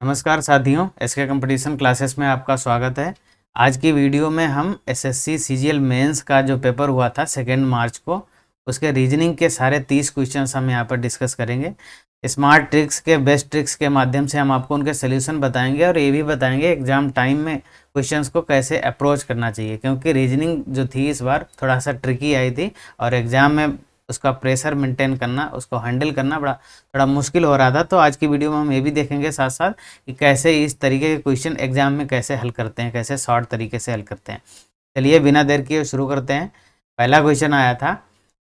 नमस्कार साथियों, SK competition classes में आपका स्वागत है। आज की वीडियो में हम एसएससी सीजीएल मेंस का जो पेपर हुआ था 2 मार्च को, उसके रीजनिंग के सारे 30 क्वेश्चंस हम यहाँ पर डिस्कस करेंगे। स्मार्ट ट्रिक्स के बेस्ट ट्रिक्स के माध्यम से हम आपको उनके सोल्यूशन बताएंगे और ये भी बताएंगे एग्जाम टाइम में क्वेश्चंस को कैसे अप्रोच करना चाहिए, क्योंकि रीजनिंग जो थी इस बार थोड़ा सा ट्रिकी आई थी और एग्ज़ाम में उसका प्रेशर मेंटेन करना, उसको हैंडल करना थोड़ा मुश्किल हो रहा था। तो आज की वीडियो में हम ये भी देखेंगे साथ साथ कि कैसे इस तरीके के क्वेश्चन एग्जाम में कैसे हल करते हैं, कैसे शॉर्ट तरीके से हल करते हैं। चलिए बिना देर किए शुरू करते हैं। पहला क्वेश्चन आया था,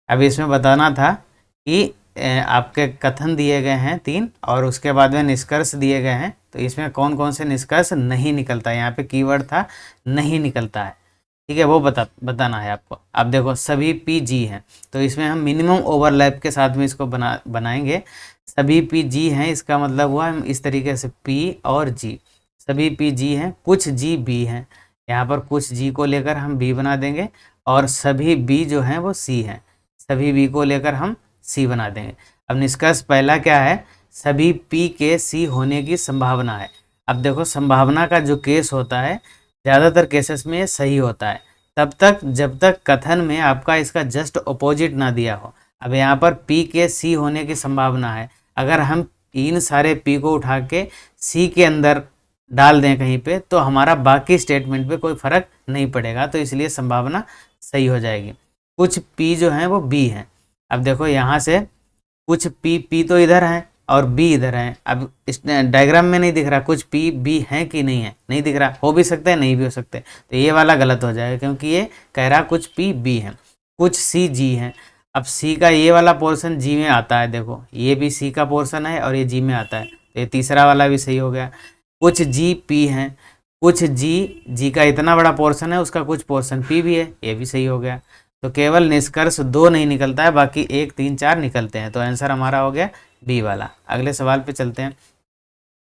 अभी इसमें बताना था कि आपके कथन दिए गए हैं 3 और उसके बाद में निष्कर्ष दिए गए हैं, तो इसमें कौन कौन से निष्कर्ष नहीं निकलता है। यहाँ पे कीवर्ड था नहीं निकलता है, ठीक है, वो बताना है आपको। अब देखो सभी पी जी हैं, तो इसमें हम मिनिमम ओवरलैप के साथ में इसको बनाएंगे। सभी पी जी हैं, इसका मतलब हुआ हम इस तरीके से पी और जी, सभी पी जी हैं, कुछ जी बी हैं। यहाँ पर कुछ जी को लेकर हम बी बना देंगे और सभी बी जो हैं वो सी हैं, सभी बी को लेकर हम सी बना देंगे। अब निष्कर्ष पहला क्या है, सभी पी के सी होने की संभावना है। अब देखो संभावना का जो केस होता है ज़्यादातर केसेस में ये सही होता है तब तक जब तक कथन में आपका इसका जस्ट अपोजिट ना दिया हो। अब यहाँ पर P के C होने की संभावना है, अगर हम इन सारे P को उठा के C के अंदर डाल दें कहीं पे तो हमारा बाकी स्टेटमेंट पे कोई फर्क नहीं पड़ेगा, तो इसलिए संभावना सही हो जाएगी। कुछ P जो हैं वो B हैं। अब देखो यहाँ से कुछ P तो इधर है और B इधर है। अब इस डायग्राम में नहीं दिख रहा कुछ P B है कि नहीं है, नहीं दिख रहा, हो भी सकता है नहीं भी हो सकते, तो ये वाला गलत हो जाएगा क्योंकि ये कह रहा कुछ P B है। कुछ C G है, अब C का ये वाला पोर्शन G में आता है, देखो ये भी C का पोर्शन है और ये G में आता है, तो ये तीसरा वाला भी सही हो गया। कुछ G P है, कुछ G का इतना बड़ा पोर्शन है, उसका कुछ पोर्शन P भी है, ये भी सही हो गया। तो केवल निष्कर्ष 2 नहीं निकलता है, बाकी 1 3 4 निकलते हैं, तो आंसर हमारा हो गया बी वाला। अगले सवाल पे चलते हैं।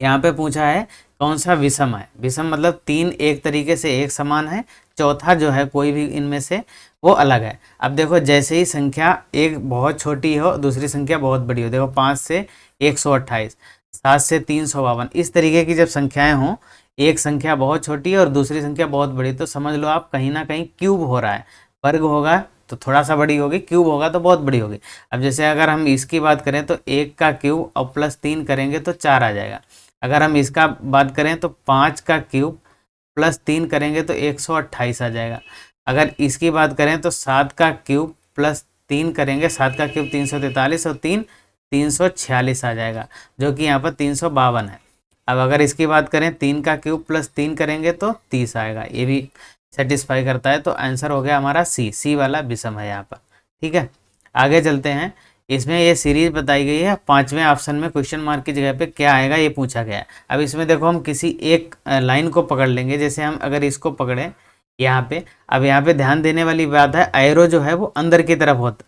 यहाँ पे पूछा है कौन सा विषम है। विषम मतलब 3 एक तरीके से एक समान है, चौथा जो है कोई भी इनमें से वो अलग है। अब देखो जैसे ही संख्या एक बहुत छोटी हो दूसरी संख्या बहुत बड़ी हो, देखो 5 से 128, 7 से 352, इस तरीके की जब संख्याएं हों, एक संख्या बहुत छोटी है और दूसरी संख्या बहुत बड़ी, तो समझ लो आप कहीं ना कहीं क्यूब हो रहा है। वर्ग होगा तो थोड़ा सा बड़ी होगी, क्यूब होगा तो बहुत बड़ी होगी। अब जैसे अगर हम इसकी बात करें तो 1 का क्यूब और +3 करेंगे तो 4 आ जाएगा। अगर हम इसका बात करें तो 5 का क्यूब +3 करेंगे तो 128 आ जाएगा। अगर इसकी बात करें तो 7 का क्यूब +3 करेंगे, 7 का क्यूब 343 और 3 346 आ जाएगा, जो कि यहाँ पर 352 है। अब अगर इसकी बात करें 3 का क्यूब +3 करेंगे तो 30 आएगा, ये भी सेटिस्फाई करता है, तो आंसर हो गया हमारा सी वाला विषम है यहाँ पर। ठीक है, आगे चलते हैं। इसमें ये सीरीज बताई गई है, 5वें ऑप्शन में क्वेश्चन मार्क की जगह पे क्या आएगा ये पूछा गया है। अब इसमें देखो हम किसी एक लाइन को पकड़ लेंगे, जैसे हम अगर इसको पकड़ें यहाँ पे, अब यहाँ पे ध्यान देने वाली बात है, एरो जो है वो अंदर की तरफ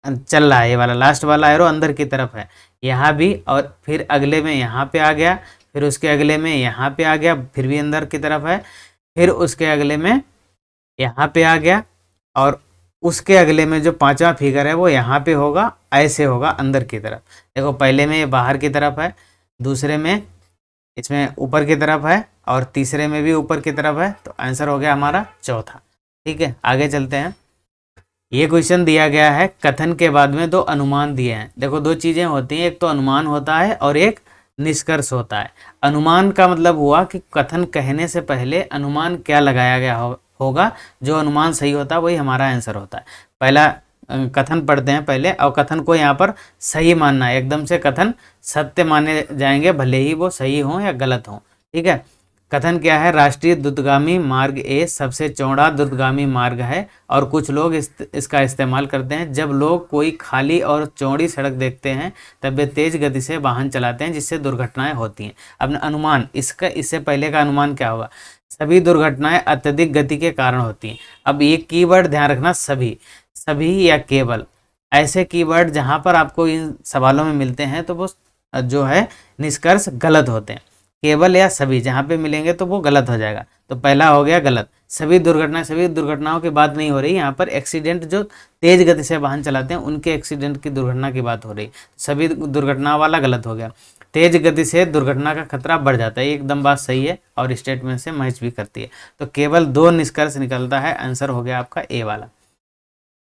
चल रहा है, ये वाला लास्ट वाला एरो अंदर की तरफ है यहाँ भी, और फिर अगले में यहाँ पे आ गया, फिर उसके अगले में यहाँ पे आ गया, फिर भी अंदर की तरफ है, फिर उसके अगले में यहाँ पे आ गया, और उसके अगले में जो 5वां फिगर है वो यहाँ पे होगा, ऐसे होगा अंदर की तरफ। देखो पहले में ये बाहर की तरफ है, दूसरे में इसमें ऊपर की तरफ है और तीसरे में भी ऊपर की तरफ है, तो आंसर हो गया हमारा चौथा। ठीक है, आगे चलते हैं। ये क्वेश्चन दिया गया है, कथन के बाद में 2 अनुमान दिए हैं। देखो 2 चीज़ें होती हैं, एक तो अनुमान होता है और एक निष्कर्ष होता है। अनुमान का मतलब हुआ कि कथन कहने से पहले अनुमान क्या लगाया गया होगा, जो अनुमान सही होता है वही हमारा आंसर होता है। पहला कथन पढ़ते हैं पहले, और कथन को यहाँ पर सही मानना है, एकदम से कथन सत्य माने जाएंगे भले ही वो सही हों या गलत हों। ठीक है, कथन क्या है, राष्ट्रीय द्रुतगामी मार्ग ए सबसे चौड़ा द्रुतगामी मार्ग है और कुछ लोग इसका इस्तेमाल करते हैं। जब लोग कोई खाली और चौड़ी सड़क देखते हैं तब वे तेज गति से वाहन चलाते हैं, जिससे दुर्घटनाएं होती हैं। अब अनुमान, इसका इससे पहले का अनुमान क्या होगा, सभी दुर्घटनाएं अत्यधिक गति के कारण होती हैं। अब ये कीवर्ड ध्यान रखना, सभी, सभी या केवल, ऐसे कीवर्ड जहाँ पर आपको इन सवालों में मिलते हैं तो वो जो है निष्कर्ष गलत होते हैं। केवल या सभी जहाँ पे मिलेंगे तो वो गलत हो जाएगा, तो पहला हो गया गलत। सभी दुर्घटनाओं की बात नहीं हो रही यहाँ पर, एक्सीडेंट जो तेज गति से वाहन चलाते हैं उनके एक्सीडेंट की दुर्घटना की बात हो रही, सभी दुर्घटनाओं वाला गलत हो गया। तेज गति से दुर्घटना का खतरा बढ़ जाता है। ये एकदम बात सही है और स्टेटमेंट से मैच भी करती है। तो केवल 2 निष्कर्ष निकलता है, आंसर हो गया आपका ए वाला।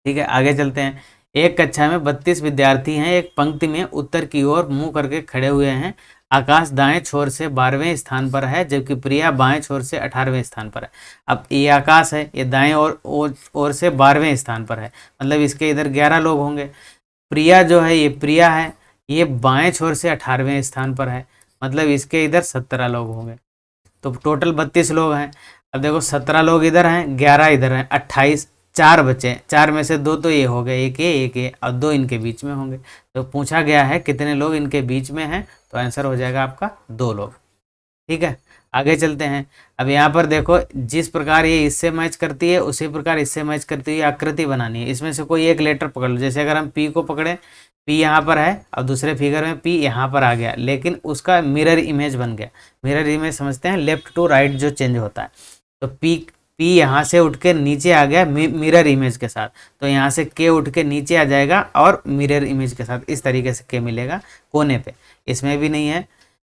ठीक है, आगे चलते हैं। एक कक्षा में 32 विद्यार्थी हैं। एक पंक्ति में उत्तर की ओर मुंह करके खड़े हुए हैं। आकाश दाएं छोर से 12वें स्थान पर है, जबकि प्रिया बाएं छोर से 18वें स्थान पर है। अब ये आकाश है, ये दाएं ओर से 12वें स्थान पर है, मतलब इसके इधर 11 लोग होंगे। प्रिया जो है, ये प्रिया है, ये बाएं छोर से 18वें स्थान पर है, मतलब इसके इधर 17 लोग होंगे। तो टोटल 32 लोग हैं। अब देखो 17 लोग इधर हैं, 11 इधर हैं, 28, 4 बचे। 4 में से 2 तो ये हो गए, एक ये और 2 इनके बीच में होंगे। तो पूछा गया है कितने लोग इनके बीच में हैं, तो आंसर हो जाएगा आपका 2 लोग। ठीक है, आगे चलते हैं। अब यहाँ पर देखो, जिस प्रकार ये इससे मैच करती है उसी प्रकार इससे मैच करती हुई आकृति बनानी है। इसमें से कोई एक लेटर पकड़ लो। जैसे अगर हम पी को पकड़े, पी यहाँ पर है और दूसरे फिगर में पी यहाँ पर आ गया, लेकिन उसका मिरर इमेज बन गया। मिरर इमेज समझते हैं, लेफ्ट टू राइट जो चेंज होता है। तो पी यहाँ से उठ के नीचे आ गया मिरर इमेज के साथ, तो यहाँ से के उठ के नीचे आ जाएगा और मिरर इमेज के साथ इस तरीके से के मिलेगा कोने पे। इसमें भी नहीं है,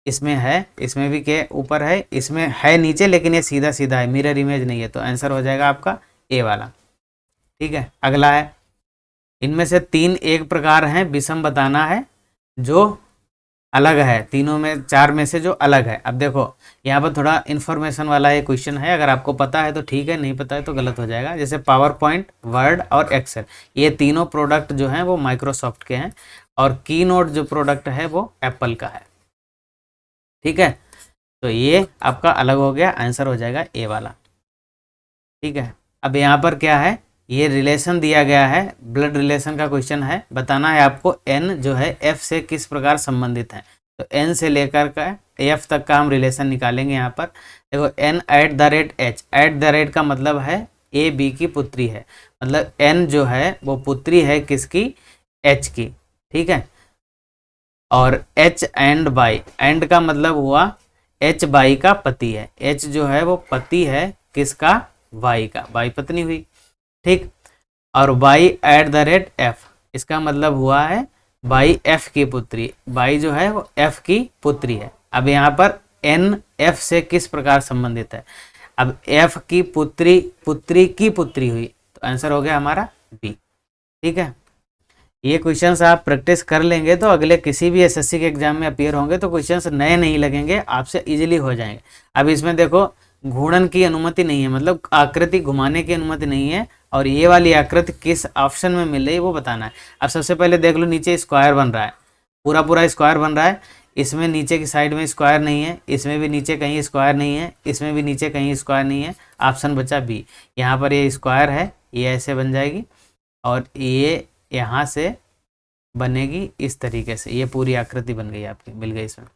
इसमें है, इसमें भी के ऊपर है, इसमें है नीचे, लेकिन ये सीधा सीधा है, मिरर इमेज नहीं है। तो आंसर हो जाएगा आपका ए वाला। ठीक है, अगला है, इनमें से 3 एक प्रकार हैं, विषम बताना है जो अलग है। तीनों में 4 में से जो अलग है। अब देखो यहाँ पर थोड़ा इन्फॉर्मेशन वाला ये क्वेश्चन है, अगर आपको पता है तो ठीक है, नहीं पता है तो गलत हो जाएगा। जैसे पावर पॉइंट, वर्ड और एक्सेल, ये तीनों प्रोडक्ट जो हैं वो माइक्रोसॉफ्ट के हैं, और की नोट जो प्रोडक्ट है वो एप्पल का है। ठीक है, तो ये आपका अलग हो गया, आंसर हो जाएगा ए वाला। ठीक है, अब यहाँ पर क्या है, ये रिलेशन दिया गया है, ब्लड रिलेशन का क्वेश्चन है। बताना है आपको एन जो है एफ से किस प्रकार संबंधित है। तो एन से लेकर का एफ तक का हम रिलेशन निकालेंगे। यहाँ पर देखो, एन @ एच, @ का मतलब है ए बी की पुत्री है, मतलब एन जो है वो पुत्री है किसकी, एच की। ठीक है, और एच एंड बाई, एंड का मतलब हुआ एच बाई का पति है। एच जो है वो पति है किसका, वाई का, वाई पत्नी हुई। ठीक, और बाई @ एफ, इसका मतलब हुआ है बाई एफ की पुत्री। बाई जो है वो एफ की पुत्री है। अब यहाँ पर एन एफ से किस प्रकार संबंधित है। अब एफ की पुत्री, पुत्री की पुत्री हुई, तो आंसर हो गया हमारा बी। ठीक है, ये क्वेश्चंस आप प्रैक्टिस कर लेंगे तो अगले किसी भी एसएससी के एग्जाम में अपीयर होंगे तो क्वेश्चंस नए नहीं लगेंगे, आपसे इजीली हो जाएंगे। अब इसमें देखो, घूर्णन की अनुमति नहीं है, मतलब आकृति घुमाने की अनुमति नहीं है, और ये वाली आकृति किस ऑप्शन में मिल रही है वो बताना है। अब सबसे पहले देख लो, नीचे स्क्वायर बन रहा है, पूरा पूरा स्क्वायर बन रहा है। इसमें नीचे की साइड में स्क्वायर नहीं है, इसमें भी नीचे कहीं स्क्वायर नहीं है, इसमें भी नीचे कहीं स्क्वायर नहीं है। ऑप्शन बचा बी। यहाँ पर ये स्क्वायर है, ये ऐसे बन जाएगी, और ये यहाँ से बनेगी इस तरीके से, ये पूरी आकृति बन गई आपकी, मिल गई इसमें।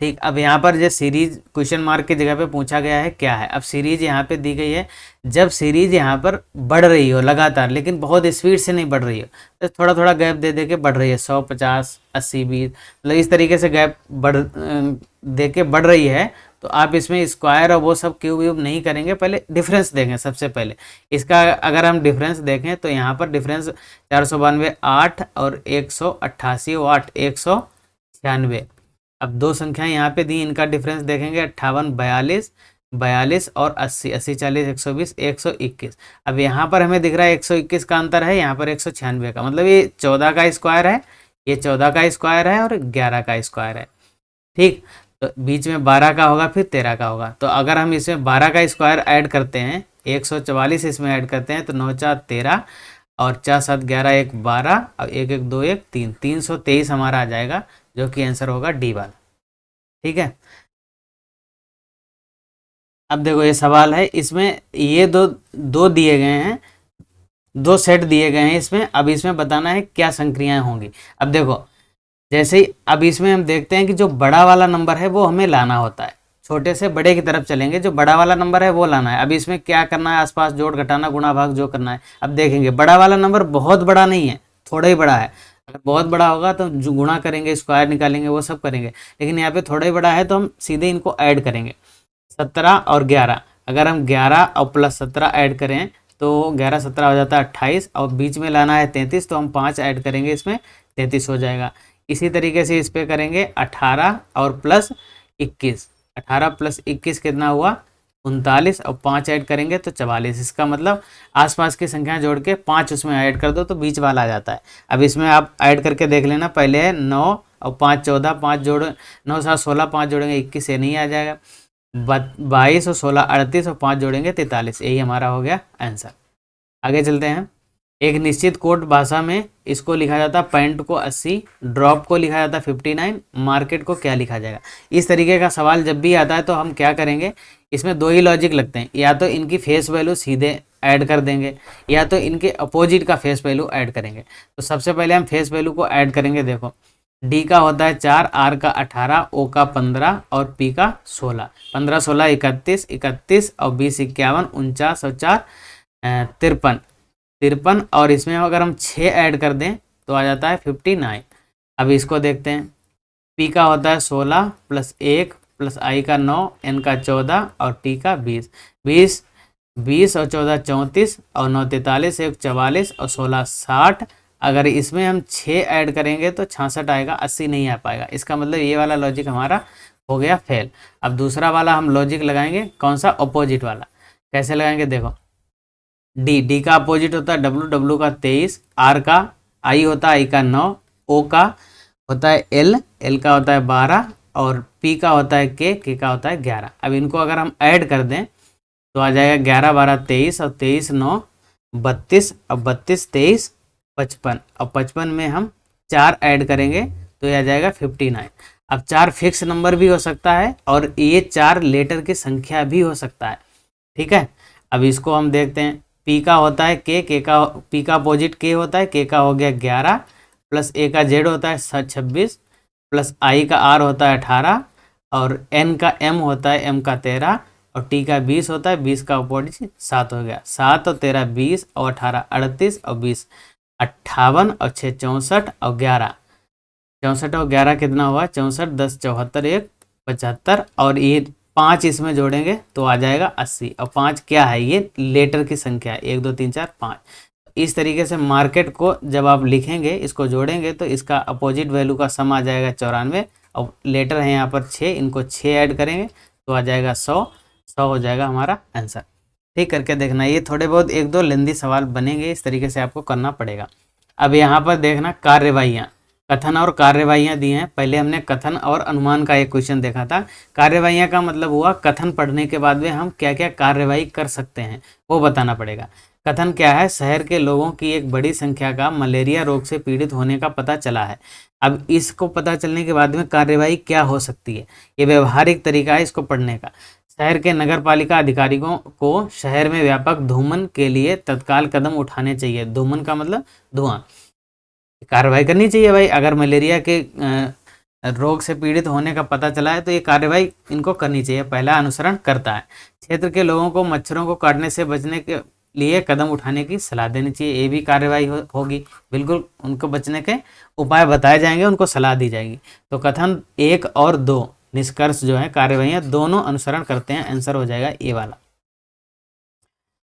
ठीक, अब यहाँ पर जो सीरीज क्वेश्चन मार्क की जगह पे पूछा गया है क्या है। अब सीरीज यहाँ पे दी गई है, जब सीरीज यहाँ पर बढ़ रही हो लगातार, लेकिन बहुत स्पीड से नहीं बढ़ रही हो, तो थोड़ा थोड़ा गैप दे दे के बढ़ रही है, 100, 50, 80, 20, मतलब इस तरीके से गैप दे के बढ़ रही है, तो आप इसमें स्क्वायर और वो सब क्यूब व्यूब नहीं करेंगे, पहले डिफरेंस देखें। सबसे पहले इसका अगर हम डिफरेंस देखें तो यहाँ पर डिफरेंस 492 8 और 188 8 196। अब 2 संख्या यहाँ पे दी, इनका डिफरेंस देखेंगे 58 42 42 और 80 80 40 120 121। अब यहाँ पर हमें दिख रहा है 121 का अंतर है, यहाँ पर 196 का, मतलब ये 14 का स्क्वायर है, ये 14 का स्क्वायर है और 11 का स्क्वायर है। ठीक, तो बीच में 12 का होगा, फिर 13 का होगा। तो अगर हम इसमें 12 का स्क्वायर ऐड करते हैं, 144 इसमें ऐड करते हैं, तो 9 4 13 और 4 7 11 1 12 और 1 1 2 1 3 323 हमारा आ जाएगा, जो कि आंसर होगा डी वाला। ठीक है, अब देखो ये सवाल है, इसमें ये दो दिए गए हैं, 2 सेट दिए गए हैं इसमें। अब इसमें बताना है क्या संक्रियाएं होंगी। अब देखो, जैसे ही अब इसमें हम देखते हैं कि जो बड़ा वाला नंबर है वो हमें लाना होता है, छोटे से बड़े की तरफ चलेंगे, जो बड़ा वाला नंबर है वो लाना है। अब इसमें क्या करना है, आसपास जोड़ घटाना गुणा भाग जो करना है। अब देखेंगे बड़ा वाला नंबर बहुत बड़ा नहीं है, थोड़ा ही बड़ा है। अगर बहुत बड़ा होगा तो जो गुणा करेंगे, स्क्वायर निकालेंगे, वो सब करेंगे, लेकिन यहाँ पे थोड़ा ही बड़ा है तो हम सीधे इनको ऐड करेंगे। 17 और 11, अगर हम 11 और प्लस 17 ऐड करें तो 11 17 हो जाता है 28, और बीच में लाना है 33, तो हम 5 ऐड करेंगे, इसमें 33 हो जाएगा। इसी तरीके से इस पे करेंगे 18 और प्लस 21, 18 प्लस 21 कितना हुआ 39, और 5 ऐड करेंगे तो 44। इसका मतलब आसपास की संख्या जोड़ के 5 उसमें ऐड कर दो तो बीच वाला आ जाता है। अब इसमें आप ऐड करके देख लेना, पहले है 9 और 5 14, 5 जोड़ 9 7 16, 5 जोड़ेंगे 21 से नहीं आ जाएगा, 22 और 16 38 और 5 जोड़ेंगे 43। यही हमारा हो गया आंसर। आगे चलते हैं। एक निश्चित कोड भाषा में इसको लिखा जाता है पैंट को 80, ड्रॉप को लिखा जाता है 59, मार्केट को क्या लिखा जाएगा। इस तरीके का सवाल जब भी आता है तो हम क्या करेंगे, इसमें दो ही लॉजिक लगते हैं, या तो इनकी फेस वैल्यू सीधे ऐड कर देंगे या तो इनके अपोजिट का फेस वैल्यू ऐड करेंगे। तो सबसे पहले हम फेस वैल्यू को ऐड करेंगे। देखो डी का होता है 4, आर का 18, ओ का 15 और पी का 16। 15 16 31, 31 और 20 51, 49 और 4 53, 53 और इसमें अगर हम 6 ऐड कर दें तो आ जाता है 59। अब इसको देखते हैं। पी का होता है 16 प्लस 1 प्लस आई का 9, एन का 14 और टी का 20। 20 और 14 34 और 9 43, 1 44 और 16 60। अगर इसमें हम 6 ऐड करेंगे तो 66 आएगा, 80 नहीं आ पाएगा। इसका मतलब ये वाला लॉजिक हमारा हो गया फेल। अब दूसरा वाला हम लॉजिक लगाएंगे, कौन सा, अपोजिट वाला। कैसे लगाएंगे देखो, डी का अपोजिट होता है डब्ल्यू का 23, आर का आई होता है आई का 9, ओ का होता है एल का होता है 12 और पी का होता है के का होता है 11। अब इनको अगर हम ऐड कर दें तो आ जाएगा 11 12 23 और 23 9 32 और 32 23 55 और 55 में हम 4 ऐड करेंगे तो यह आ जाएगा 59। अब 4 फिक्स नंबर भी हो सकता है और ये 4 लेटर की संख्या भी हो सकता है। ठीक है, अब इसको हम देखते हैं। पी का होता है के का, पी का अपोजिट के होता है, के का हो गया 11 प्लस ए का जेड होता है 26 प्लस आई का आर होता है 18 और एन का एम होता है एम का 13 और टी का 20 होता है, 20 का अपोजिट 7 हो गया। 7 और 13 20 और 18 38 और 20 58 और 6 64 और 11 64 और 11 कितना हुआ 64, 10 74 1 75 और ये 5 इसमें जोड़ेंगे तो आ जाएगा 80। और 5 क्या है, ये लेटर की संख्या है, 1 2 3 4 5। इस तरीके से मार्केट को जब आप लिखेंगे, इसको जोड़ेंगे तो इसका अपोजिट वैल्यू का सम आ जाएगा 94 और लेटर है यहाँ पर 6, इनको 6 ऐड करेंगे तो आ जाएगा 100 हो जाएगा हमारा आंसर। ठीक करके देखना, ये थोड़े बहुत 1 2 लेंदी सवाल बनेंगे, इस तरीके से आपको करना पड़ेगा। अब यहाँ पर देखना कार्यवाहियाँ, कथन और कार्यवाहियाँ दी हैं। पहले हमने कथन और अनुमान का एक क्वेश्चन देखा था। कार्यवाहियाँ का मतलब हुआ कथन पढ़ने के बाद में हम क्या क्या कार्यवाही कर सकते हैं वो बताना पड़ेगा। कथन क्या है, शहर के लोगों की एक बड़ी संख्या का मलेरिया रोग से पीड़ित होने का पता चला है। अब इसको पता चलने के बाद में कार्यवाही क्या हो सकती है, ये व्यवहारिक तरीका है इसको पढ़ने का। शहर के नगर पालिका अधिकारियों को शहर में व्यापक धूमन के लिए तत्काल कदम उठाने चाहिए। धूमन का मतलब धुआं, कार्रवाई करनी चाहिए भाई। अगर मलेरिया के रोग से पीड़ित होने का पता चला है तो ये कार्रवाई इनको करनी चाहिए। पहला अनुसरण करता है। क्षेत्र के लोगों को मच्छरों को काटने से बचने के लिए कदम उठाने की सलाह देनी चाहिए, ये भी कार्रवाई होगी। बिल्कुल उनको बचने के उपाय बताए जाएंगे, उनको सलाह दी जाएगी। तो कथन 1 और 2 निष्कर्ष जो है कार्यवाहियाँ दोनों अनुसरण करते हैं, आंसर हो जाएगा ये वाला।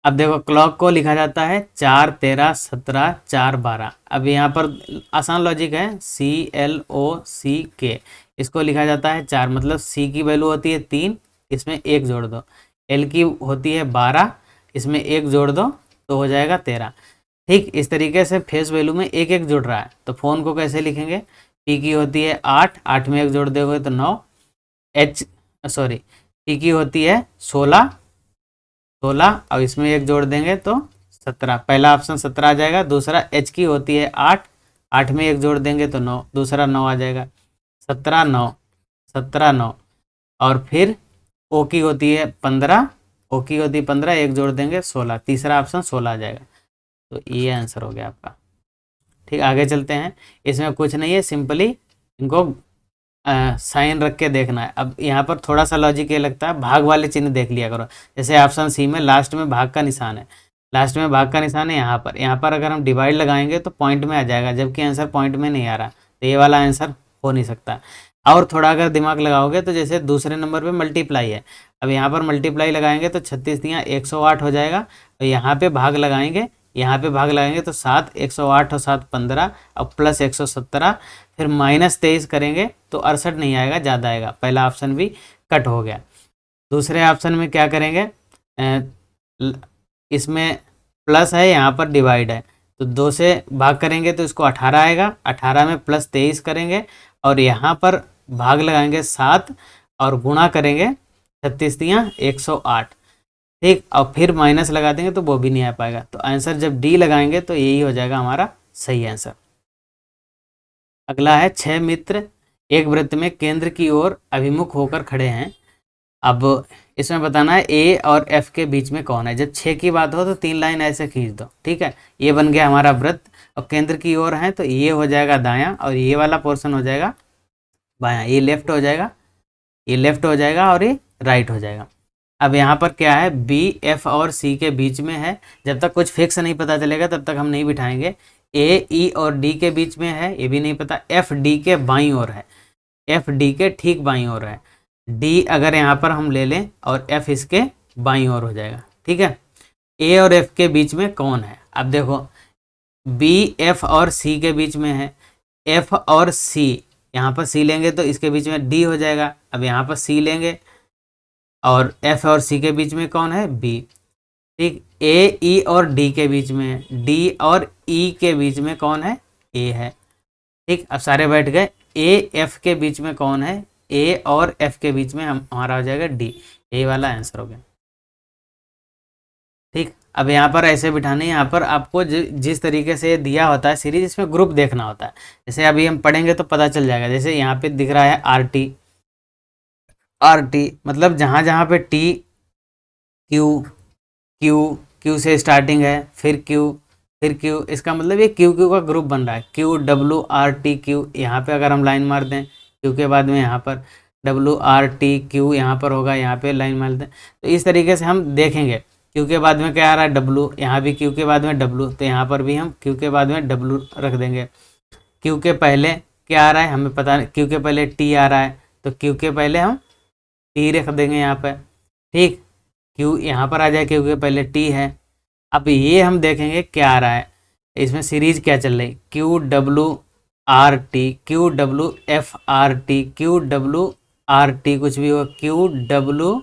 अब देखो क्लॉक को लिखा जाता है 4 13 17 4 12। अब यहाँ पर आसान लॉजिक है, CLOCK, इसको लिखा जाता है 4, मतलब C की वैल्यू होती है 3, इसमें 1 जोड़ दो। L की होती है 12, इसमें 1 जोड़ दो तो हो जाएगा 13। ठीक इस तरीके से फेस वैल्यू में 1 1 जुड़ रहा है। तो फ़ोन को कैसे लिखेंगे, P की होती है 8, 8 में 1 जोड़ दोगे तो 9, P की होती है 16 और इसमें 1 जोड़ देंगे तो 17। पहला ऑप्शन 17 आ जाएगा। दूसरा H की होती है 8, 8 में 1 जोड़ देंगे तो 9, दूसरा 9 आ जाएगा। 17 9 और फिर O की होती है 15, 1 जोड़ देंगे 16, तीसरा ऑप्शन 16 आ जाएगा। तो ये आंसर हो गया आपका। ठीक आगे चलते हैं। इसमें कुछ नहीं है, सिंपली इनको साइन रख के देखना है। अब यहाँ पर थोड़ा सा लॉजिक ये लगता है, भाग वाले चिन्ह देख लिया करो। जैसे ऑप्शन सी में लास्ट में भाग का निशान है, यहाँ पर अगर हम डिवाइड लगाएंगे तो पॉइंट में आ जाएगा, जबकि आंसर पॉइंट में नहीं आ रहा, तो ये वाला आंसर हो नहीं सकता। और थोड़ा अगर दिमाग लगाओगे तो जैसे दूसरे नंबर पे मल्टीप्लाई है, अब यहाँ पर मल्टीप्लाई लगाएंगे तो 36 दियाँ 108 हो जाएगा। और यहाँ पे भाग लगाएंगे तो 7 108 और 7 15 और प्लस 117, फिर -23 करेंगे तो 68 नहीं आएगा, ज़्यादा आएगा, पहला ऑप्शन भी कट हो गया। दूसरे ऑप्शन में क्या करेंगे, इसमें प्लस है, यहाँ पर डिवाइड है, तो 2 से भाग करेंगे तो इसको 18 आएगा, 18 में +23 करेंगे और यहाँ पर भाग लगाएंगे 7 और गुणा करेंगे 36 तियाँ 108, ठीक, और फिर माइनस लगा देंगे तो वो भी नहीं आ पाएगा। तो आंसर जब डी लगाएंगे तो यही हो जाएगा हमारा सही आंसर। अगला है 6 मित्र एक वृत्त में केंद्र की ओर अभिमुख होकर खड़े हैं। अब इसमें बताना है ए और एफ के बीच में कौन है। जब 6 की बात हो तो 3 लाइन ऐसे खींच दो, ठीक है, ये बन गया हमारा वृत्त और केंद्र की ओर है तो ये हो जाएगा दायां और ये वाला पोर्शन हो जाएगा बायां, ये लेफ्ट हो जाएगा, ये लेफ्ट हो जाएगा और ये राइट हो जाएगा। अब यहाँ पर क्या है, बी एफ और सी के बीच में है, जब तक कुछ फिक्स नहीं पता चलेगा तब तक हम नहीं बिठाएंगे। ए ई और डी के बीच में है, ये भी नहीं पता। एफ डी के बाईं ओर है, एफ डी के ठीक बाईं ओर है, डी अगर यहाँ पर हम ले लें और एफ इसके बाईं ओर हो जाएगा, ठीक है। ए और एफ के बीच में कौन है, अब देखो बी एफ और सी के बीच में है, एफ और सी, यहाँ पर सी लेंगे तो इसके बीच में डी हो जाएगा। अब यहाँ पर सी लेंगे और एफ और सी के बीच में कौन है, बी, ठीक। ए ई और डी के बीच में है, डी और ई के बीच में कौन है, ए है, ठीक। अब सारे बैठ गए। ए एफ के बीच में कौन है, ए और एफ के बीच में हमारा हो जाएगा डी, ए वाला आंसर हो गया, ठीक। अब यहाँ पर ऐसे बिठाने, यहाँ पर आपको जिस तरीके से दिया होता है सीरीज, इसमें ग्रुप देखना होता है। जैसे अभी हम पढ़ेंगे तो पता चल जाएगा। जैसे यहाँ पे दिख रहा है आर टी, आर टी मतलब जहाँ जहाँ पे टी, क्यू, क्यू, क्यू से स्टार्टिंग है, फिर क्यू, फिर क्यू, इसका मतलब ये क्यू क्यू का ग्रुप बन रहा है, Q W R T Q. यहाँ पे अगर हम लाइन मार दें क्यू के बाद में यहाँ पर डब्ल्यू आर टी क्यू यहाँ पर होगा, यहाँ पे लाइन मार दें तो इस तरीके से हम देखेंगे। क्यू के बाद में क्या आ रहा है, डब्ल्यू, यहाँ भी क्यू के बाद में डब्ल्यू, तो यहाँ पर भी हम क्यू के बाद में डब्ल्यू रख देंगे। क्यू के पहले क्या आ रहा है हमें पता नहीं, क्यू के पहले टी आ रहा है तो क्यू के पहले हम टी रख देंगे यहाँ पर, ठीक। क्यू यहाँ पर आ जाए, क्यू के पहले टी है। अब ये हम देखेंगे क्या आ रहा है, इसमें सीरीज क्या चल रही, Q W R T, Q W F R T, Q W R T कुछ भी हो, Q W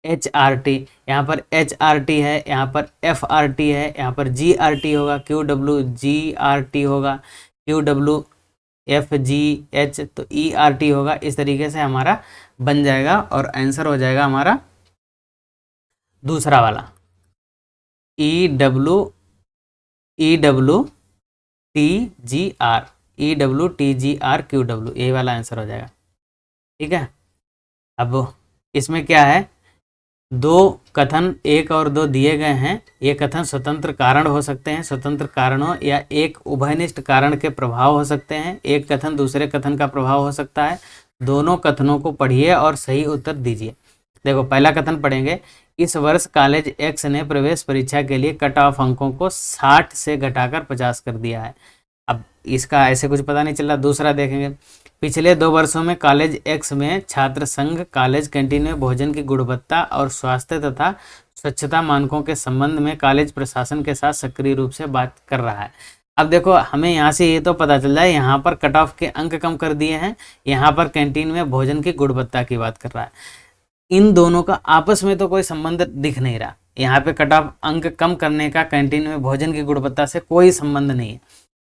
H R T, यहाँ पर एच आर टी है, यहाँ पर एफ आर टी है, यहाँ पर जी आर टी होगा, Q W G R T होगा, Q W F G H तो ई आर टी होगा। इस तरीके से हमारा बन जाएगा और आंसर हो जाएगा हमारा दूसरा वाला, E W T G R, E W T G R Q W, ये वाला आंसर हो जाएगा, ठीक है। अब इसमें क्या है, 2 कथन 1 और 2 दिए गए हैं। ये कथन स्वतंत्र कारण हो सकते हैं, स्वतंत्र कारणों या एक उभयनिष्ठ कारण के प्रभाव हो सकते हैं। एक कथन दूसरे कथन का प्रभाव हो सकता है। दोनों कथनों को पढ़िए और सही उत्तर दीजिए। देखो पहला कथन पढ़ेंगे, इस वर्ष कॉलेज एक्स ने प्रवेश परीक्षा के लिए कट ऑफ अंकों को 60 से घटाकर 50 कर दिया है। अब इसका ऐसे कुछ पता नहीं चल रहा। दूसरा देखेंगे, पिछले 2 वर्षों में कॉलेज एक्स में छात्र संघ कॉलेज कैंटीन में भोजन की गुणवत्ता और स्वास्थ्य तथा स्वच्छता मानकों के संबंध में कॉलेज प्रशासन के साथ सक्रिय रूप से बात कर रहा है। अब देखो हमें यहाँ से ये तो पता चल रहा है, यहाँ पर कट ऑफ के अंक कम कर दिए हैं, यहाँ पर कैंटीन में भोजन की गुणवत्ता की बात कर रहा है। इन दोनों का आपस में तो कोई संबंध दिख नहीं रहा। यहाँ पे कट ऑफ अंक कम करने का कैंटीन में भोजन की गुणवत्ता से कोई संबंध नहीं है।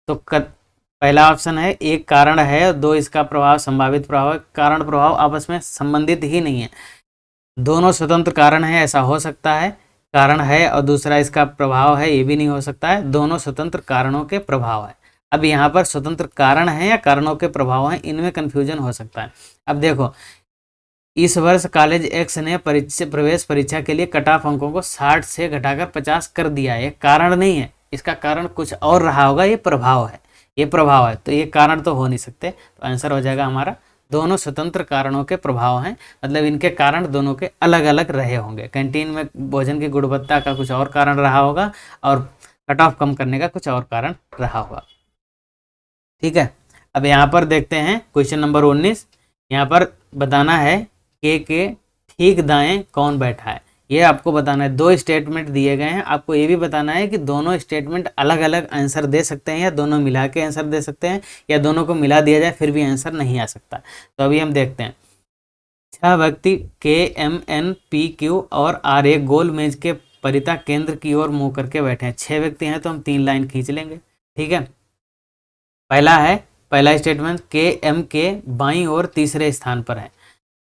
तो पहला ऑप्शन है, एक कारण है और 2 इसका प्रभाव, संभावित प्रभाव। कारण प्रभाव आपस में संबंधित ही नहीं है, दोनों स्वतंत्र कारण है, ऐसा हो सकता है। कारण है और दूसरा इसका प्रभाव है, ये भी नहीं हो सकता है। दोनों स्वतंत्र कारणों के प्रभाव है। अब यहाँ पर स्वतंत्र कारण है या कारणों के प्रभाव हैं, इनमें कन्फ्यूजन हो सकता है। अब देखो, इस वर्ष कॉलेज एक्स ने प्रवेश परीक्षा के लिए कट ऑफ अंकों को 60 से घटाकर 50 कर दिया है, कारण नहीं है, इसका कारण कुछ और रहा होगा, ये प्रभाव है, ये प्रभाव है, तो ये कारण तो हो नहीं सकते। तो आंसर हो जाएगा हमारा, दोनों स्वतंत्र कारणों के प्रभाव हैं, मतलब इनके कारण दोनों के अलग अलग रहे होंगे। कैंटीन में भोजन की गुणवत्ता का कुछ और कारण रहा होगा और कट ऑफ कम करने का कुछ और कारण रहा होगा, ठीक है। अब यहाँ पर देखते हैं क्वेश्चन नंबर 19। यहाँ पर बताना है के ठीक दाएं कौन बैठा है। ये आपको बताना है। दो स्टेटमेंट दिए गए हैं, आपको ये भी बताना है कि दोनों स्टेटमेंट अलग अलग आंसर दे सकते हैं या दोनों मिला के आंसर दे सकते हैं या दोनों को मिला दिया जाए फिर भी आंसर नहीं आ सकता। तो अभी हम देखते हैं। 6 व्यक्ति के, एम, एन, पी, क्यू और आर एक गोल मेज के परिता केंद्र की ओर मुंह करके बैठे हैं। 6 व्यक्ति हैं तो हम 3 लाइन खींच लेंगे। ठीक है, पहला स्टेटमेंट के एम के बाईं ओर तीसरे स्थान पर है।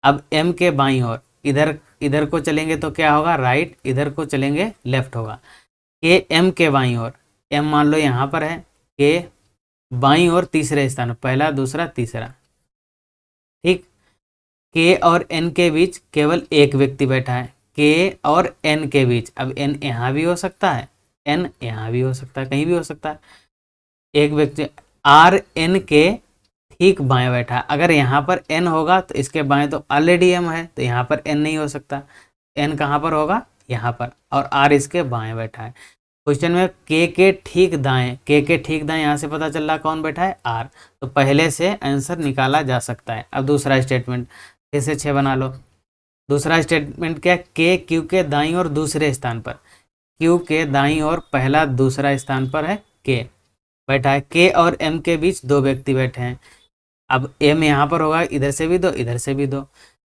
अब एम के बाईं ओर, इधर इधर को चलेंगे तो क्या होगा, राइट, इधर को चलेंगे लेफ्ट होगा। के एम के बाईं ओर, एम मान लो यहाँ पर है, के बाईं ओर तीसरे स्थान, पहला दूसरा तीसरा। ठीक, के और एन के बीच केवल एक व्यक्ति बैठा है, के और एन के बीच। अब एन यहाँ भी हो सकता है, एन यहाँ भी हो सकता है, कहीं भी हो सकता है, एक व्यक्ति। आर एन के ठीक बाएं बैठा है। अगर यहाँ पर एन होगा तो इसके बाएं तो ऑलरेडी एम है, तो यहाँ पर एन नहीं हो सकता। एन कहाँ पर होगा, यहाँ पर, और आर इसके बाएं बैठा है। क्वेश्चन में के ठीक दाएं, के ठीक दाएं यहाँ से पता चल रहा कौन बैठा है, आर, तो पहले से आंसर निकाला जा सकता है। अब दूसरा स्टेटमेंट फिर से 6 बना लो। दूसरा स्टेटमेंट क्या, के क्यू के दाईं और दूसरे स्थान पर, क्यू के दाईं और पहला दूसरा स्थान पर है के बैठा है। के और एम के बीच 2 व्यक्ति बैठे हैं। अब एम यहाँ पर होगा, इधर से भी 2, इधर से भी 2,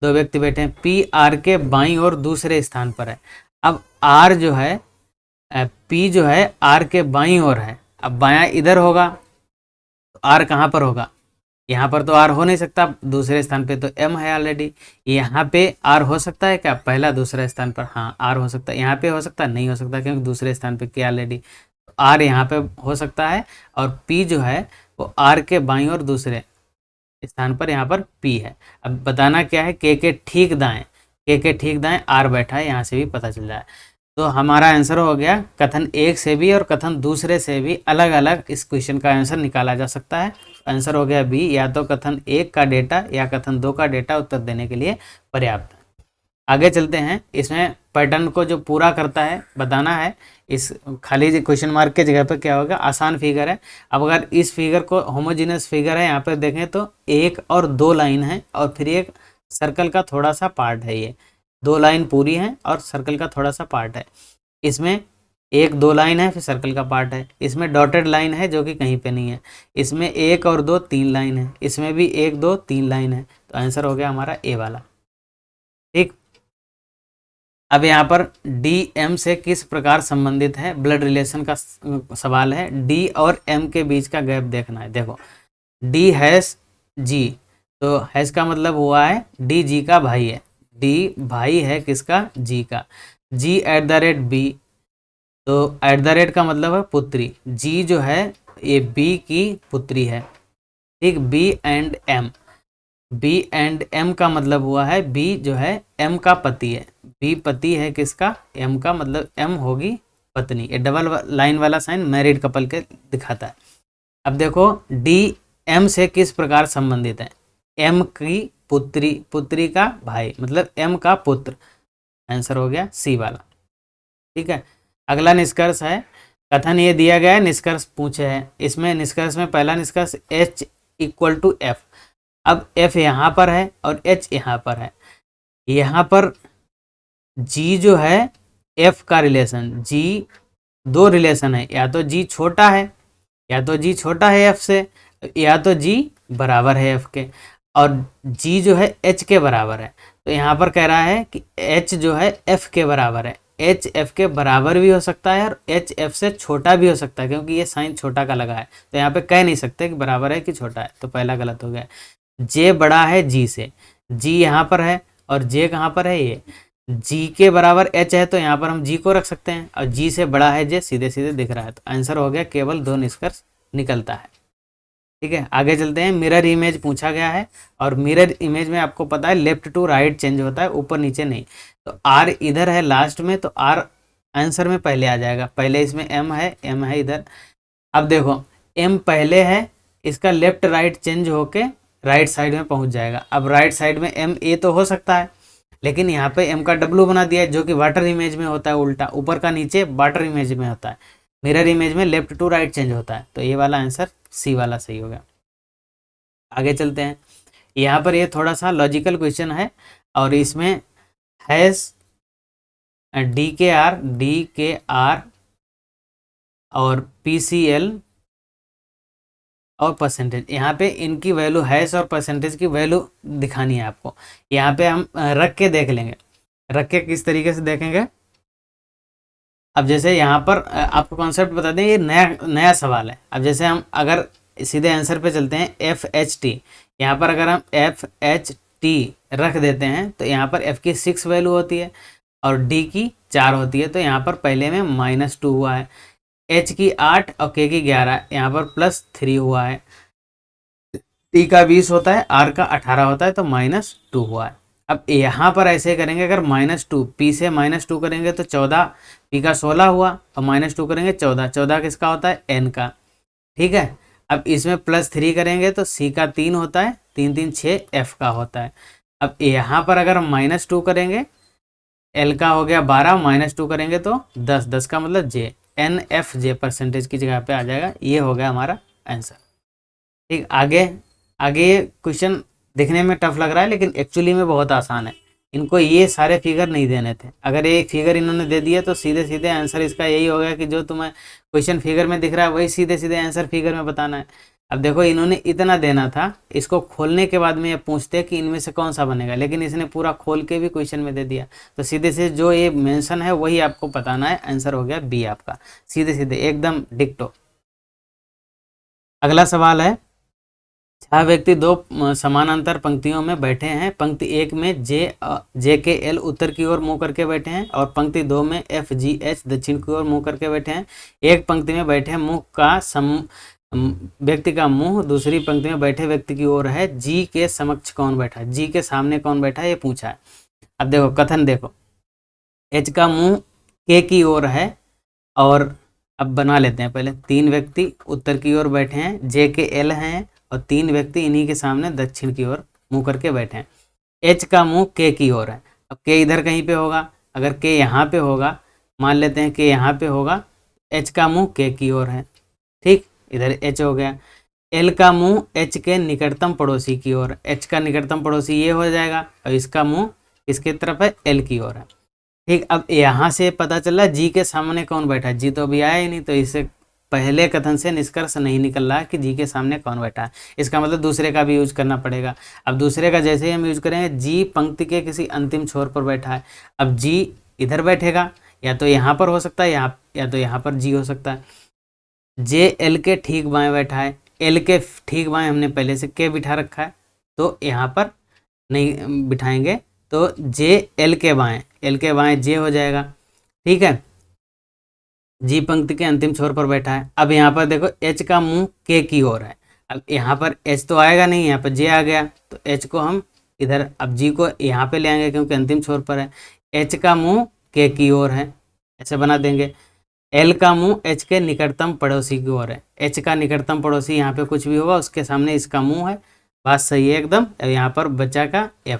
2 व्यक्ति बैठे हैं। पी आर के बाईं और दूसरे स्थान पर है। अब आर जो है, पी जो है आर के बाईं ओर है। अब बायां इधर होगा तो आर कहाँ पर होगा, यहाँ पर तो आर हो नहीं सकता, दूसरे स्थान पे तो एम है ऑलरेडी। यहाँ पे आर हो सकता है क्या, पहला दूसरा स्थान पर, हाँ आर हो सकता है। यहाँ पे हो सकता है, नहीं हो सकता क्योंकि दूसरे स्थान पे क्या ऑलरेडी, तो आर यहाँ पे हो सकता है। और पी जो है वो आर के बाईं और दूसरे स्थान पर यहाँ पर पी है। अब बताना क्या है, के ठीक दाएं, के ठीक दाएं आर बैठा है, यहाँ से भी पता चल जाए। तो हमारा आंसर हो गया, कथन एक से भी और कथन दूसरे से भी अलग अलग इस क्वेश्चन का आंसर निकाला जा सकता है। आंसर हो गया बी, या तो कथन 1 का डेटा या कथन 2 का डेटा उत्तर देने के लिए पर्याप्त है। आगे चलते हैं, इसमें पैटर्न को जो पूरा करता है बताना है। इस खाली क्वेश्चन मार्क के जगह पर क्या होगा, आसान फिगर है। अब अगर इस फिगर को होमोजीनियस फिगर है, यहाँ पर देखें तो 1 और 2 लाइन है और फिर एक सर्कल का थोड़ा सा पार्ट है। ये 2 लाइन पूरी है और सर्कल का थोड़ा सा पार्ट है। इसमें 1 2 लाइन है, फिर सर्कल का पार्ट है। इसमें डॉटेड लाइन है जो कि कहीं पे नहीं है। इसमें 1 और 2 3 लाइन है, इसमें भी 1 2 3 लाइन है। तो आंसर हो गया हमारा ए वाला। ठीक, अब यहाँ पर डी एम से किस प्रकार संबंधित है, ब्लड रिलेशन का सवाल है। डी और एम के बीच का गैप देखना है। देखो डी हैश जी, तो हैश का मतलब हुआ है डी जी का भाई है, डी भाई है किसका, जी का। जी एट द रेट बी, तो एट द रेट का मतलब है पुत्री, जी जो है ये बी की पुत्री है। ठीक, B and M, B and M का मतलब हुआ है बी जो है एम का पति है, बी पति है किसका, एम का, मतलब एम होगी पत्नी। ये डबल लाइन वाला साइन मैरिड कपल के दिखाता है। अब देखो डी एम से किस प्रकार संबंधित है, एम की पुत्री, पुत्री का भाई मतलब एम का पुत्र। आंसर हो गया सी वाला। ठीक है, अगला निष्कर्ष है, कथन ये दिया गया है, निष्कर्ष पूछे है। इसमें निष्कर्ष में पहला निष्कर्ष H इक्वल टू एफ। अब F यहाँ पर है और H यहाँ पर है। यहाँ पर G जो है F का रिलेशन, G 2 रिलेशन है, या तो G छोटा है, या तो G छोटा है F से, या तो G बराबर है F के, और G जो है H के बराबर है। तो यहाँ पर कह रहा है कि H जो है F के बराबर है। H F के बराबर भी हो सकता है और H F से छोटा भी हो सकता है, क्योंकि ये साइन छोटा का लगा है, तो यहाँ पे कह नहीं सकते कि बराबर है कि छोटा है। तो पहला गलत हो गया। J बड़ा है G से, G यहाँ पर है और J कहाँ पर है, ये G के बराबर H है, तो यहाँ पर हम G को रख सकते हैं, और G से बड़ा है J, सीधे सीधे दिख रहा है। तो आंसर हो गया, केवल 2 निष्कर्ष निकलता है। ठीक है, आगे चलते हैं। मिरर इमेज पूछा गया है, और मिरर इमेज में आपको पता है लेफ्ट टू राइट चेंज होता है, ऊपर नीचे नहीं। तो आर इधर है लास्ट में, तो आर आंसर में पहले आ जाएगा। पहले इसमें एम है इधर। अब देखो एम पहले है, इसका लेफ्ट राइट चेंज होके राइट साइड में पहुंच जाएगा। अब राइट साइड में एम ए तो हो सकता है, लेकिन यहाँ पे एम का डब्लू बना दिया है, जो कि वाटर इमेज में होता है उल्टा, ऊपर का नीचे वाटर इमेज में होता है। मिरर इमेज में लेफ्ट टू राइट चेंज होता है। तो ये वाला आंसर सी वाला सही होगा। आगे चलते हैं, यहाँ पर ये थोड़ा सा लॉजिकल क्वेश्चन है, और इसमें हैश DKR और PCL और परसेंटेज। यहाँ पे इनकी वैल्यू हैश और परसेंटेज की वैल्यू दिखानी है आपको। यहाँ पे हम रख के देख लेंगे। रख के किस तरीके से देखेंगे, अब जैसे यहाँ पर आपको कॉन्सेप्ट बता दें, ये नया नया सवाल है। अब जैसे हम अगर सीधे आंसर पे चलते हैं, FHT, यहाँ पर अगर हम FHT रख देते हैं तो यहाँ पर F की 6 वैल्यू होती है और D की 4 होती है, तो यहाँ पर पहले में -2 हुआ है। H की 8 और K की 11, यहाँ पर +3 हुआ है। T का 20 होता है, R का 18 होता है, तो -2 हुआ है। अब यहाँ पर ऐसे करेंगे, अगर -2 P से -2 करेंगे तो 14, P का 16 हुआ और -2 करेंगे 14, 14 किसका होता है, N का। ठीक है, अब इसमें +3 करेंगे तो C का 3 होता है, 3 3 6 F का होता है। अब यहाँ पर अगर हम -2 करेंगे, L का हो गया 12, -2 करेंगे तो 10, 10 का मतलब J, NFJ परसेंटेज की जगह पे आ जाएगा। ये हो गया हमारा आंसर। ठीक, आगे ये क्वेश्चन दिखने में टफ लग रहा है लेकिन एक्चुअली में बहुत आसान है। इनको ये सारे फिगर नहीं देने थे, अगर ये फिगर इन्होंने दे दिया तो सीधे सीधे आंसर इसका यही हो गया कि जो तुम्हें क्वेश्चन फिगर में दिख रहा है वही सीधे सीधे आंसर फिगर में बताना है। अब देखो, इन्होंने इतना देना था, इसको खोलने के बाद में ये पूछते कि इनमें से कौन सा बनेगा, लेकिन इसने पूरा खोल के भी क्वेश्चन में दे दिया, तो सीधे से जो ये मेंशन है वही आपको बताना है। आंसर हो गया B आपका, सीधे सीधे एकदम डिक्टो। अगला सवाल है, 6 व्यक्ति 2 समानांतर पंक्तियों में बैठे हैं। पंक्ति 1 में JKL उत्तर की ओर मुंह करके बैठे हैं और पंक्ति 2 में FGH दक्षिण की ओर मुंह करके बैठे हैं। एक पंक्ति में बैठे मुंह का व्यक्ति का मुंह दूसरी पंक्ति में बैठे व्यक्ति की ओर है। G के समक्ष कौन बैठा है, G के सामने कौन बैठा है, ये पूछा है। अब देखो कथन देखो, H का मुंह K की ओर है और अब बना लेते हैं पहले, 3 व्यक्ति उत्तर की ओर बैठे हैं, JKL हैं और 3 व्यक्ति इन्हीं के सामने दक्षिण की ओर मुंह करके बैठे हैं। H का मुंह K की ओर है। अब K इधर कहीं पे होगा, अगर K यहाँ पे होगा, मान लेते हैं K यहाँ पे होगा, H का मुंह K की ओर है। ठीक, इधर H हो गया। L का मुंह H के निकटतम पड़ोसी की ओर, H का निकटतम पड़ोसी ये हो जाएगा और इसका मुंह किसकी तरफ है, L की ओर है। ठीक, अब यहाँ से पता चला G के सामने कौन बैठा है, G तो अभी आया ही नहीं, तो इससे पहले कथन से निष्कर्ष नहीं निकल रहा है कि G के सामने कौन बैठा है। इसका मतलब दूसरे का भी यूज करना पड़ेगा। अब दूसरे का जैसे ही हम यूज करेंगे, G पंक्ति के किसी अंतिम छोर पर बैठा है। अब G इधर बैठेगा, या तो यहाँ पर हो सकता है, या तो यहाँ पर G हो सकता है। J L के ठीक बाएं बैठा है, L के ठीक बाएं हमने पहले से K बिठा रखा है, तो यहाँ पर नहीं बिठाएंगे, तो J L के बाएं J हो जाएगा। ठीक है, G पंक्ति के अंतिम छोर पर बैठा है। अब यहाँ पर देखो H का मुंह K की ओर है। अब यहाँ पर H तो आएगा नहीं, यहाँ पर J आ गया, तो H को हम इधर, अब G को यहाँ पे ले आएंगे क्योंकि अंतिम छोर पर है। H का मुंह K की ओर है, ऐसे बना देंगे। L का मुंह H के निकटतम पड़ोसी की ओर है। H का निकटतम पड़ोसी यहाँ पे कुछ भी होगा, उसके सामने इसका मुंह है। बात सही है एकदम। यहाँ पर बचा का F।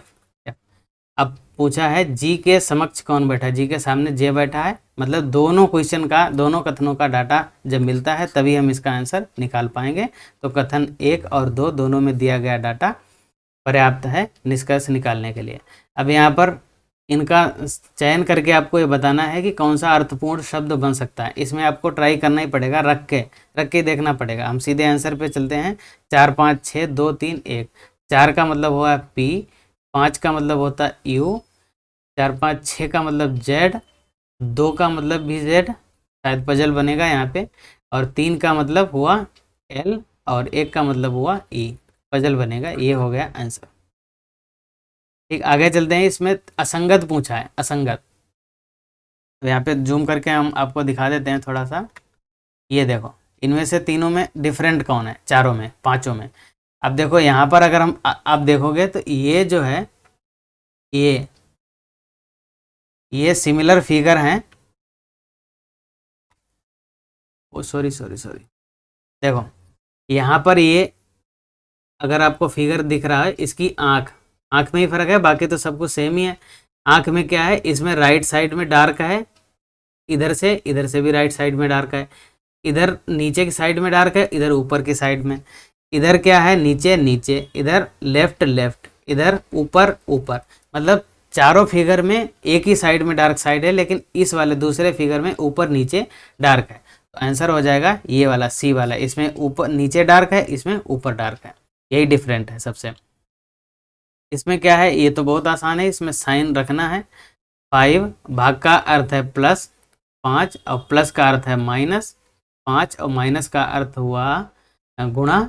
अब पूछा है G के समक्ष कौन बैठा है, G के सामने J बैठा है। मतलब दोनों क्वेश्चन का, दोनों कथनों का डाटा जब मिलता है तभी हम इसका आंसर निकाल पाएंगे। तो कथन 1 और 2 दोनों में दिया गया डाटा पर्याप्त है निष्कर्ष निकालने के लिए। अब यहाँ पर इनका चयन करके आपको ये बताना है कि कौन सा अर्थपूर्ण शब्द बन सकता है। इसमें आपको ट्राई करना ही पड़ेगा, रख के देखना पड़ेगा। हम सीधे आंसर पे चलते हैं। 4 5 6 2 3 1। 4 का मतलब हुआ P, 5 का मतलब होता है U, 4 5 6 का मतलब Z, 2 का मतलब भी Z, शायद पजल बनेगा यहाँ पे, और 3 का मतलब हुआ L और 1 का मतलब हुआ E, पजल बनेगा। ये हो गया आंसर। ठीक, आगे चलते हैं। इसमें असंगत पूछा है, असंगत। तो यहाँ पे जूम करके हम आपको दिखा देते हैं थोड़ा सा। ये देखो, इनमें से तीनों में डिफरेंट कौन है, चारों में, पांचों में। अब देखो यहाँ पर अगर हम आप देखोगे तो ये जो है, ये सिमिलर फिगर हैं। ओ सॉरी, देखो यहाँ पर ये अगर आपको फिगर दिख रहा है, इसकी आँख में ही फर्क है, बाकी तो सब कुछ सेम ही है। आँख में क्या है, इसमें राइट साइड में डार्क है, इधर से भी राइट साइड में डार्क है, इधर नीचे की साइड में डार्क है, इधर ऊपर की साइड में। इधर क्या है, नीचे, इधर लेफ्ट, इधर ऊपर। मतलब चारों फिगर में एक ही साइड में डार्क साइड है, लेकिन इस वाले दूसरे फिगर में ऊपर नीचे डार्क है। तो आंसर हो जाएगा ये वाला सी वाला, इसमें ऊपर नीचे डार्क है, इसमें ऊपर डार्क है, यही डिफरेंट है सबसे। इसमें क्या है, ये तो बहुत आसान है, इसमें साइन रखना है। 5 भाग का अर्थ है +5 और प्लस का अर्थ है -5 और माइनस का अर्थ हुआ गुणा,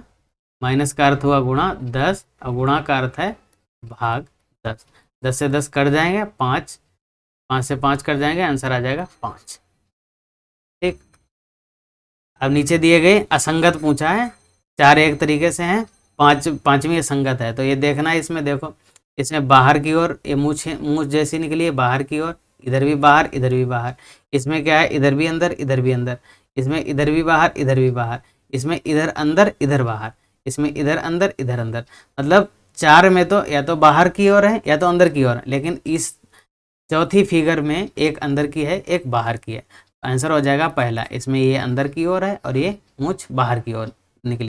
माइनस का अर्थ हुआ गुणा 10 और गुणा का अर्थ है भाग 10। 10 से 10 कट जाएंगे, 5 से 5 कट जाएंगे, आंसर आ जाएगा 5। ठीक, अब नीचे दिए गए असंगत पूछा है, 4 एक तरीके से हैं, पांचवी असंगत है। तो ये देखना है, इसमें देखो, इसमें बाहर की ओर ये मूछ जैसी निकली है बाहर की ओर, इधर भी बाहर इधर भी बाहर। इसमें क्या है, इधर भी अंदर इधर भी अंदर, इसमें इधर भी बाहर इधर भी बाहर, इसमें इधर अंदर इधर बाहर, इसमें इधर अंदर इधर अंदर। मतलब 4 में तो या तो बाहर की ओर है या तो अंदर की ओर है, लेकिन इस चौथी फिगर में एक अंदर की है एक बाहर की है। आंसर हो जाएगा पहला, इसमें ये अंदर की ओर है और ये मूछ बाहर की ओर निकली।